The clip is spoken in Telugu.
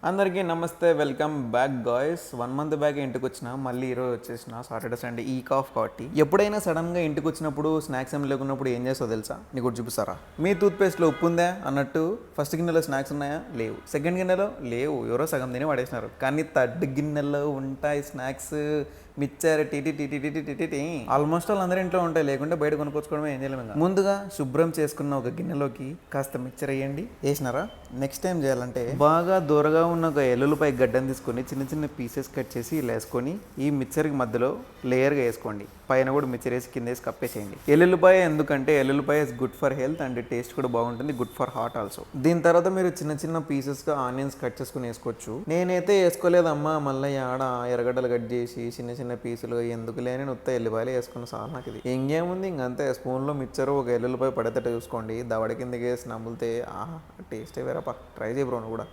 అందరికీ నమస్తే, welcome back guys. 1 month back ఇంటికి వచ్చిన, మళ్ళీ ఈరోజు వచ్చేసిన సాటర్డే సండే ఈ కాఫ్ కాబట్టి ఎప్పుడైనా సడన్గా ఇంటికి వచ్చినప్పుడు స్నాక్స్ ఏం లేకున్నప్పుడు ఏం చేస్తావు తెలుసా? నీకు ఒకటి చూపిస్తారా? మీ టూత్పేస్ట్లో ఉప్పు ఉందా అన్నట్టు ఫస్ట్ గిన్నెలో స్నాక్స్ ఉన్నాయా? లేవు. సెకండ్ గిన్నెలో లేవు, ఎవరో సగం తిని పడేసినారు. కానీ థర్డ్ గిన్నెలో ఉంటాయి snacks. Mixture TT almost all అందరి ఇంట్లో ఉంటాయి, లేకుంటే బయట కొనుక్కొచ్చుకోవడమే. ఏం చేయలేము. ముందుగా శుభ్రం చేసుకున్న ఒక గిన్నెలోకి కాస్త మిక్చర్ వేయండి. వేసినారా? నెక్స్ట్ టైం చేయాలంటే బాగా దూరగా ఉన్న ఒక ఎల్లుల్లిపాయ గడ్డను తీసుకొని చిన్న చిన్న పీసెస్ కట్ చేసి ఇలా వేసుకొని ఈ మిక్చర్కి మధ్యలో లేయర్గా వేసుకోండి. పైన కూడా మిక్చర్ వేసి కింద వేసి కప్పేసేయండి. ఎల్లుల్లిపాయ ఎందుకంటే ఎల్లుల్లిపాయ is good for health and taste కూడా బాగుంటుంది, గుడ్ ఫర్ హార్ట్ ఆల్సో. దీని తర్వాత మీరు చిన్న చిన్న పీసెస్గా ఆనియన్స్ కట్ చేసుకుని వేసుకోవచ్చు. నేనైతే వేసుకోలేదమ్మా, మళ్ళీ ఆడ ఎర్రగడ్డలు కట్ చేసి చిన్న చిన్న పీసులు ఎందుకు లేని ఉత్త ఎల్లిపాయలు వేసుకున్న సార్ నాకు ఇది. ఇంకేముంది, ఇంకంతే. స్పూన్లో మిక్చర్ ఒక ఎల్లుల్లిపాయ పడేటట్టు చూసుకోండి. దవడ కిందకి వేసి నమ్ములితే ఆహా, టేస్టే వేరప్ప. ట్రై చేయ బ్రో కూడా.